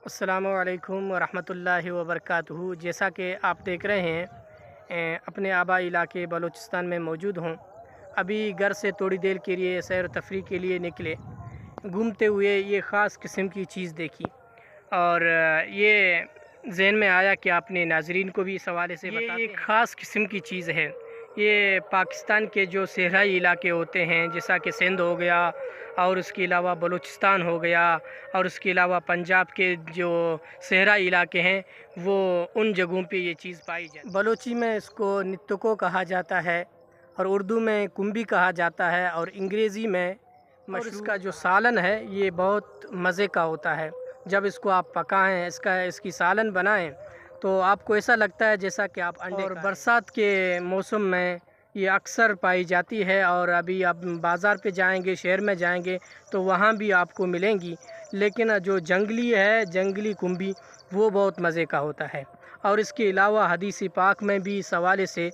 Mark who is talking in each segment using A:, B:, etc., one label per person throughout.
A: السلام علیکم ورحمۃ اللہ وبرکاتہ۔ جیسا کہ آپ دیکھ رہے ہیں اپنے آبائی علاقے بلوچستان میں موجود ہوں۔ ابھی گھر سے تھوڑی دیر کے لیے سیر و تفریح کے لیے نکلے، گھومتے ہوئے یہ خاص قسم کی چیز دیکھی اور یہ ذہن میں آیا کہ اپنے ناظرین کو بھی اس حوالے سے بتاتے ہیں۔ یہ ایک خاص قسم کی چیز ہے۔ یہ پاکستان کے جو صحرائی علاقے ہوتے ہیں جیسا کہ سندھ ہو گیا اور اس کے علاوہ بلوچستان ہو گیا اور اس کے علاوہ پنجاب کے جو صحرائی علاقے ہیں وہ ان جگہوں پہ یہ چیز پائی جاتی ہے۔ بلوچی میں اس کو نتکو کہا جاتا ہے اور اردو میں کمبی کہا جاتا ہے اور انگریزی میں اور اس کا جو سالن ہے یہ بہت مزے کا ہوتا ہے۔ جب اس کو آپ پکائیں، اس کی سالن بنائیں تو آپ کو ایسا لگتا ہے جیسا کہ آپ انڈے اور برسات کے موسم میں یہ اکثر پائی جاتی ہے اور ابھی آپ بازار پہ جائیں گے، شہر میں جائیں گے تو وہاں بھی آپ کو ملیں گی، لیکن جو جنگلی کمبی وہ بہت مزے کا ہوتا ہے۔ اور اس کے علاوہ حدیث پاک میں بھی اس حوالے سے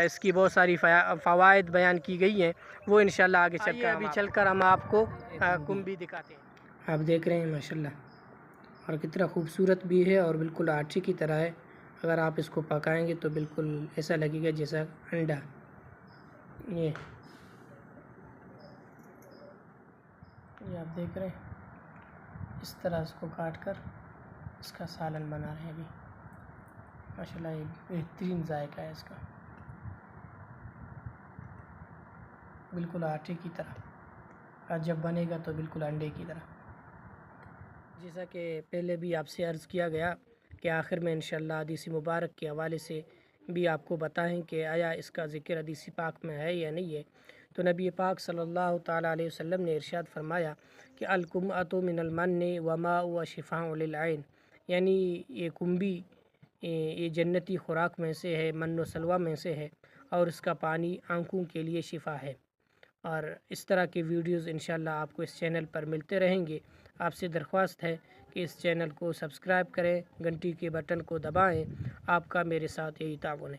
A: اس کی بہت ساری فوائد بیان کی گئی ہیں، وہ انشاءاللہ آگے چل کر ہم آپ کو کمبی دکھاتے ہیں۔ آپ دیکھ رہے ہیں ماشاءاللہ، اور کتنا خوبصورت بھی ہے اور بالکل آٹے کی طرح ہے۔ اگر آپ اس کو پکائیں گے تو بالکل ایسا لگے گا جیسا انڈا۔ یہ آپ دیکھ رہے ہیں اس طرح اس کو کاٹ کر اس کا سالن بنا رہے ہیں ابھی۔ ماشاءاللہ یہ بہترین ذائقہ ہے اس کا، بالکل آٹے کی طرح، اور جب بنے گا تو بالکل انڈے کی طرح۔ جیسا کہ پہلے بھی آپ سے عرض کیا گیا کہ آخر میں انشاءاللہ حدیث مبارک کے حوالے سے بھی آپ کو بتائیں کہ آیا اس کا ذکر حدیث پاک میں ہے یا نہیں ہے۔ تو نبی پاک صلی اللہ تعالیٰ علیہ وسلم نے ارشاد فرمایا کہ الکمأۃ من المن وماء شفاء للعین، یعنی یہ کمبی یہ جنتی خوراک میں سے ہے، من و سلوہ میں سے ہے اور اس کا پانی آنکھوں کے لیے شفا ہے۔ اور اس طرح کے ویڈیوز انشاءاللہ آپ کو اس چینل پر ملتے رہیں گے۔ آپ سے درخواست ہے کہ اس چینل کو سبسکرائب کریں، گھنٹی کے بٹن کو دبائیں۔ آپ کا میرے ساتھ یہی تعاون ہے۔